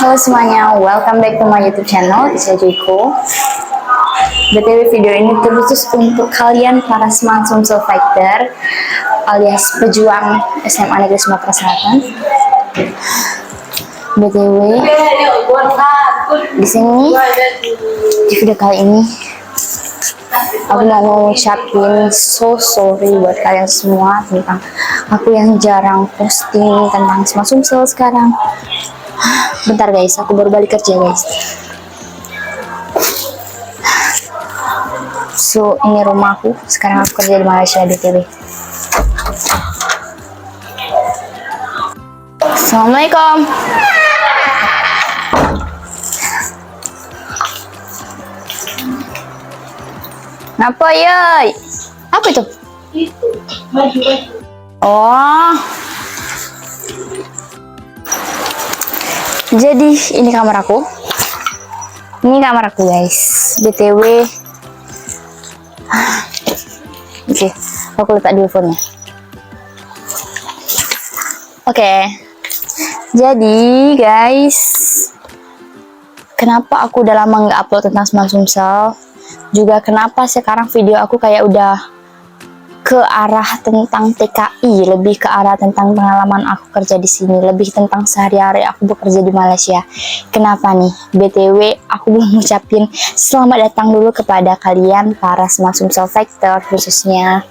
Halo semuanya, welcome back to my YouTube channel, saya Joyko. BTW video ini terkhusus untuk kalian para Smart Sumsel Fighter alias pejuang SMA Negeri Sumatera Selatan. BTW di sini di video kali ini aku mau ngucapin so sorry buat kalian semua tentang aku yang jarang posting tentang Smart Sumsel sekarang. Bentar guys, aku baru balik kerja guys. So ini rumahku, sekarang aku kerja di Malaysia BTW. Assalamualaikum. Apa ya? Apa itu? Itu baju. Oh. Jadi ini kamar aku. Ini kamar aku guys. BTW. Oke, aku letak dulu phone-nya. Oke. Jadi guys, kenapa aku udah lama nggak upload tentang Smart Sumsel? Juga kenapa sekarang video aku kayak udah ke arah tentang TKI, lebih ke arah tentang pengalaman aku kerja di sini, lebih tentang sehari-hari aku bekerja di Malaysia. Kenapa nih? BTW, aku belum ngucapin selamat datang dulu kepada kalian para Smart Sumsel Fighter, khususnya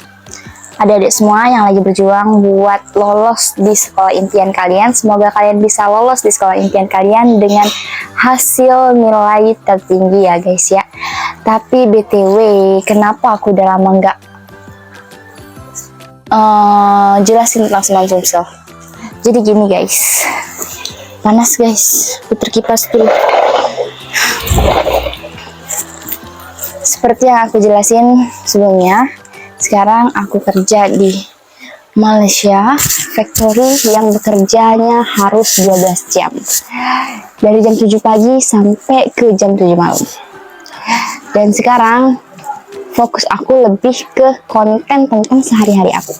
adik-adik semua yang lagi berjuang buat lolos di sekolah impian kalian. Semoga kalian bisa lolos di sekolah impian kalian dengan hasil nilai tertinggi ya guys ya. Tapi BTW, kenapa aku udah lama nggak jelasin tentang Smart Sumsel? Jadi gini guys, panas guys, putar kipas dulu. Seperti yang aku jelasin sebelumnya, sekarang aku kerja di Malaysia factory yang bekerjanya harus 12 jam dari jam 7 pagi sampai ke jam 7 malam. Dan sekarang fokus aku lebih ke konten tentang sehari-hari aku.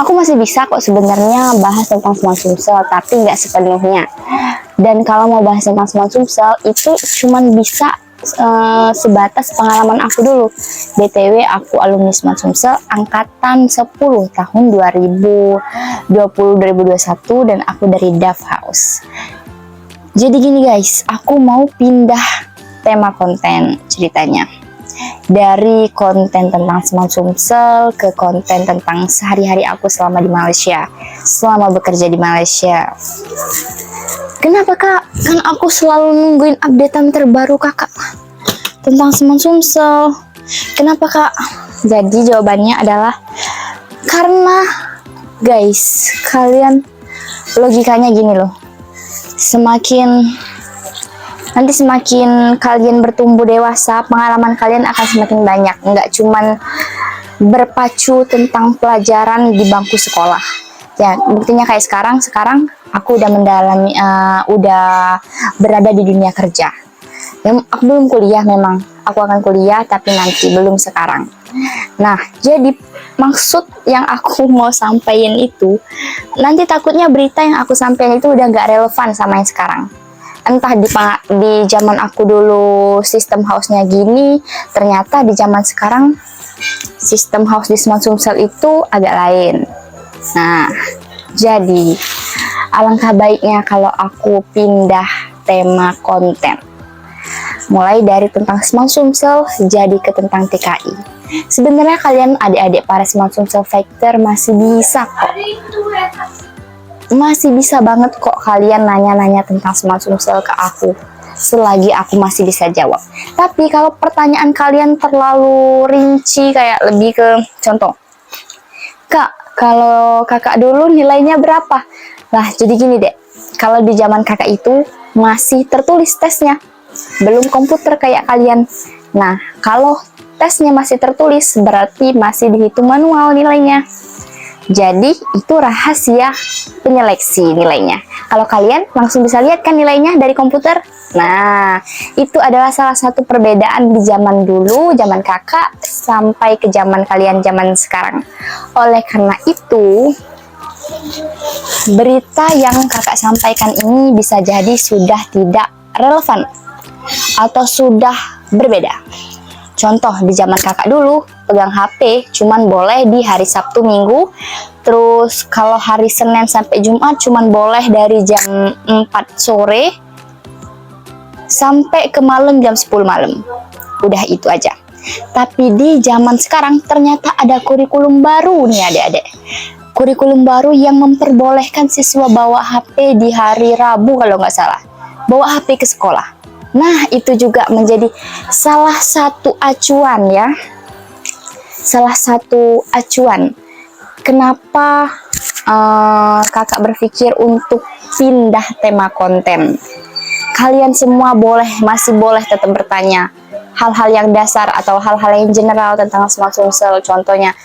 Aku masih bisa kok sebenarnya bahas tentang Smart Sumsel, tapi nggak sepenuhnya. Dan kalau mau bahas tentang Smart Sumsel itu cuman bisa sebatas pengalaman aku dulu. BTW aku alumni Smart Sumsel angkatan 10 tahun 2020-2021 dan aku dari Dove House. Jadi gini guys, aku mau pindah tema konten ceritanya. Dari konten tentang Smart Sumsel ke konten tentang sehari-hari aku selama di Malaysia, selama bekerja di Malaysia. Kenapa kak? Kan aku selalu nungguin updatean terbaru kakak tentang Smart Sumsel. Kenapa kak? Jadi jawabannya adalah karena guys, kalian logikanya gini loh, nanti semakin kalian bertumbuh dewasa, pengalaman kalian akan semakin banyak. Nggak cuman berpacu tentang pelajaran di bangku sekolah. Ya, buktinya kayak sekarang aku udah mendalami, udah berada di dunia kerja. Ya, aku belum kuliah memang. Aku akan kuliah, tapi nanti, belum sekarang. Nah, jadi maksud yang aku mau sampaikan itu, nanti takutnya berita yang aku sampaikan itu udah nggak relevan sama yang sekarang. Entah di zaman aku dulu sistem house-nya gini, ternyata di zaman sekarang sistem house di Smart Sumsel itu agak lain. Nah, jadi alangkah baiknya kalau aku pindah tema konten. Mulai dari tentang Smart Sumsel jadi ke tentang TKI. Sebenarnya kalian adik-adik para Smart Sumsel Fighter masih bisa kok. Masih bisa banget kok kalian nanya-nanya tentang Smart Sumsel ke aku, selagi aku masih bisa jawab. Tapi kalau pertanyaan kalian terlalu rinci, kayak lebih ke contoh, kak, kalau kakak dulu nilainya berapa? Lah jadi gini deh, kalau di zaman kakak itu masih tertulis tesnya, belum komputer kayak kalian. Nah, kalau tesnya masih tertulis, berarti masih dihitung manual nilainya. Jadi itu rahasia penyeleksi nilainya. Kalau kalian langsung bisa lihat kan nilainya dari komputer. Nah, itu adalah salah satu perbedaan di zaman dulu, zaman kakak, sampai ke zaman kalian zaman sekarang. Oleh karena itu, berita yang kakak sampaikan ini bisa jadi sudah tidak relevan atau sudah berbeda. Contoh, di zaman kakak dulu, pegang HP cuman boleh di hari Sabtu Minggu. Terus kalau hari Senin sampai Jumat cuman boleh dari jam 4 sore sampai ke malam jam 10 malam. Udah itu aja. Tapi di zaman sekarang ternyata ada kurikulum baru nih adik-adik. Kurikulum baru yang memperbolehkan siswa bawa HP di hari Rabu kalau nggak salah. Bawa HP ke sekolah. Nah, itu juga menjadi salah satu acuan ya. Salah satu acuan kenapa kakak berpikir untuk pindah tema konten. Kalian semua masih boleh tetap bertanya hal-hal yang dasar atau hal-hal yang general tentang Smart Sumsel. Contohnya,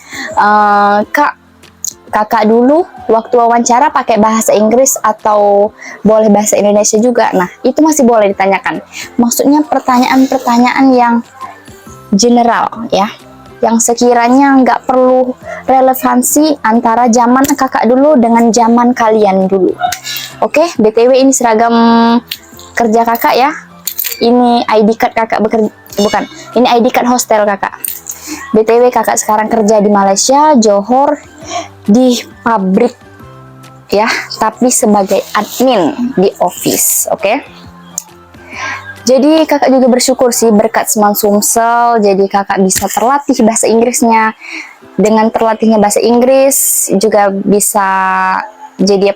kakak dulu waktu wawancara pakai bahasa Inggris atau boleh bahasa Indonesia juga. Nah, itu masih boleh ditanyakan. Maksudnya pertanyaan-pertanyaan yang general ya, yang sekiranya nggak perlu relevansi antara zaman kakak dulu dengan zaman kalian dulu. Oke, BTW ini seragam kerja kakak ya. Ini ID card kakak bukan, ini ID card hostel kakak. BTW kakak sekarang kerja di Malaysia, Johor, di pabrik ya, tapi sebagai admin di office. Oke. Jadi kakak juga bersyukur sih berkat Smart Sumsel, jadi kakak bisa terlatih bahasa Inggrisnya. Dengan terlatihnya bahasa Inggris juga bisa jadi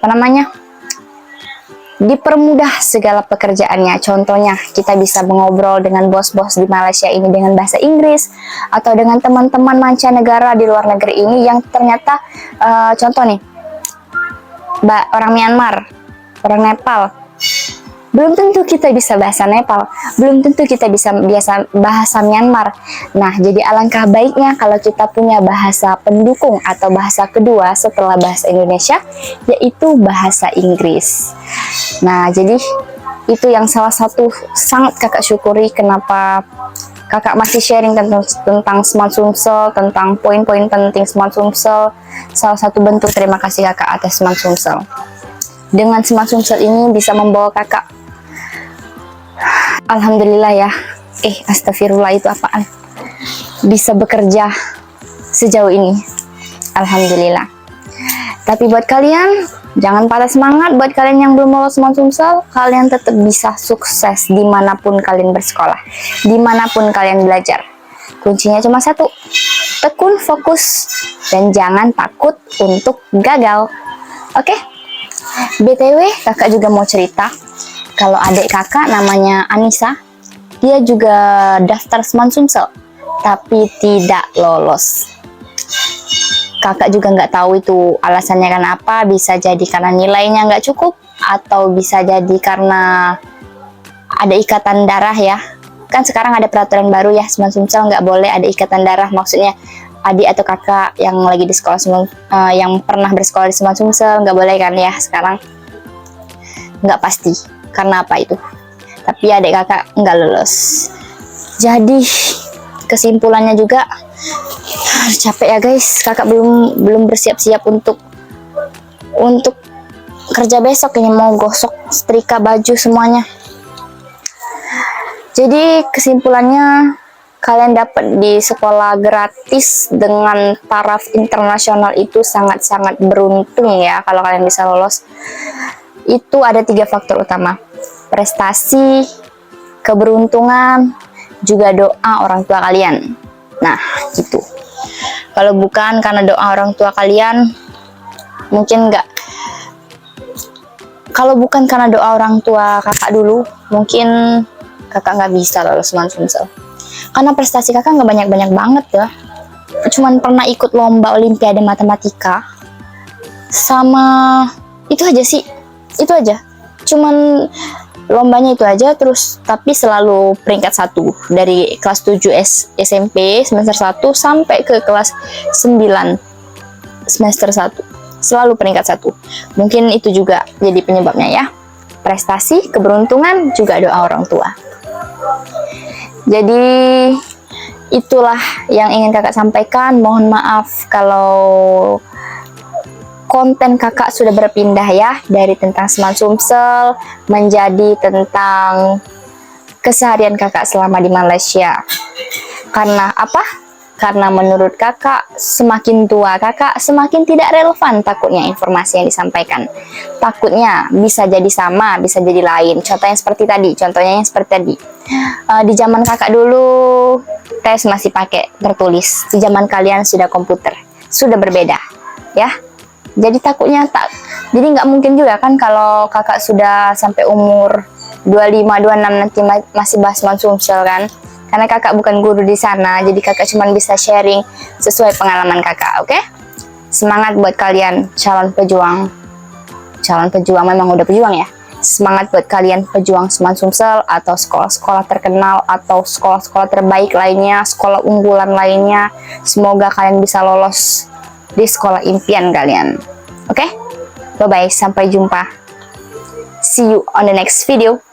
dipermudah segala pekerjaannya. Contohnya, kita bisa mengobrol dengan bos-bos di Malaysia ini dengan bahasa Inggris, atau dengan teman-teman mancanegara di luar negeri ini yang ternyata, contoh nih, orang Myanmar, orang Nepal. Belum tentu kita bisa bahasa Nepal, belum tentu kita bisa bahasa Myanmar. Nah, jadi alangkah baiknya kalau kita punya bahasa pendukung atau bahasa kedua setelah bahasa Indonesia, yaitu bahasa Inggris. Nah, jadi itu yang salah satu sangat kakak syukuri kenapa kakak masih sharing tentang Smart Sumsel, tentang poin-poin penting Smart Sumsel. Salah satu bentuk terima kasih kakak atas Smart Sumsel. Dengan Smart Sumsel ini bisa membawa kakak, alhamdulillah ya, astagfirullah itu apaan, bisa bekerja sejauh ini, alhamdulillah. Tapi buat kalian, jangan patah semangat. Buat kalian yang belum lolos Smart Sumsel, kalian tetap bisa sukses dimanapun kalian bersekolah, dimanapun kalian belajar. Kuncinya cuma satu, tekun, fokus, dan jangan takut untuk gagal. Oke? BTW, kakak juga mau cerita, kalau adik kakak namanya Anissa, dia juga daftar Smart Sumsel, tapi tidak lolos. Kakak juga nggak tahu itu alasannya kenapa, bisa jadi karena nilainya nggak cukup, atau bisa jadi karena ada ikatan darah ya. Kan sekarang ada peraturan baru ya, Smart Sumsel nggak boleh ada ikatan darah, maksudnya adik atau kakak yang lagi di sekolah yang pernah bersekolah di Smart Sumsel nggak boleh kan ya sekarang. Nggak pasti karena apa itu, tapi adik kakak nggak lulus. Jadi kesimpulannya juga capek ya guys, kakak belum bersiap-siap untuk kerja besok ini, mau gosok setrika baju semuanya. Jadi kesimpulannya, kalian dapat di sekolah gratis dengan taraf internasional itu sangat-sangat beruntung ya kalau kalian bisa lolos. Itu ada 3 faktor utama: prestasi, keberuntungan, juga doa orang tua kalian. Nah, gitu. Kalau bukan karena doa orang tua kalian, mungkin nggak. Kalau bukan karena doa orang tua kakak dulu, mungkin kakak nggak bisa lolos Smart Sumsel. Karena prestasi kakak nggak banyak-banyak banget ya. Cuman pernah ikut lomba olimpiade matematika, sama itu aja sih. Itu aja. Cuman lombanya itu aja, terus tapi selalu peringkat 1 dari kelas 7 SMP semester 1 sampai ke kelas 9 semester 1, selalu peringkat 1. Mungkin itu juga jadi penyebabnya ya, prestasi, keberuntungan, juga doa orang tua. Jadi itulah yang ingin kakak sampaikan. Mohon maaf kalau konten kakak sudah berpindah ya, dari tentang Semangat Sumsel menjadi tentang keseharian kakak selama di Malaysia. Karena apa? Karena menurut kakak, semakin tua kakak, semakin tidak relevan takutnya informasi yang disampaikan. Takutnya bisa jadi sama, bisa jadi lain. Contohnya seperti tadi, di zaman kakak dulu, tes masih pakai tertulis. Di zaman kalian sudah komputer, sudah berbeda, ya. Jadi takutnya jadi nggak mungkin juga kan kalau kakak sudah sampai umur 25, 26 nanti masih bahas Semangat Sumsel kan. Karena kakak bukan guru di sana, jadi kakak cuma bisa sharing sesuai pengalaman kakak, oke? Semangat buat kalian calon pejuang. Calon pejuang memang udah pejuang ya. Semangat buat kalian pejuang Semangat Sumsel atau sekolah-sekolah terkenal atau sekolah-sekolah terbaik lainnya, sekolah unggulan lainnya. Semoga kalian bisa lolos di sekolah impian kalian. Oke? Bye-bye, sampai jumpa. See you on the next video.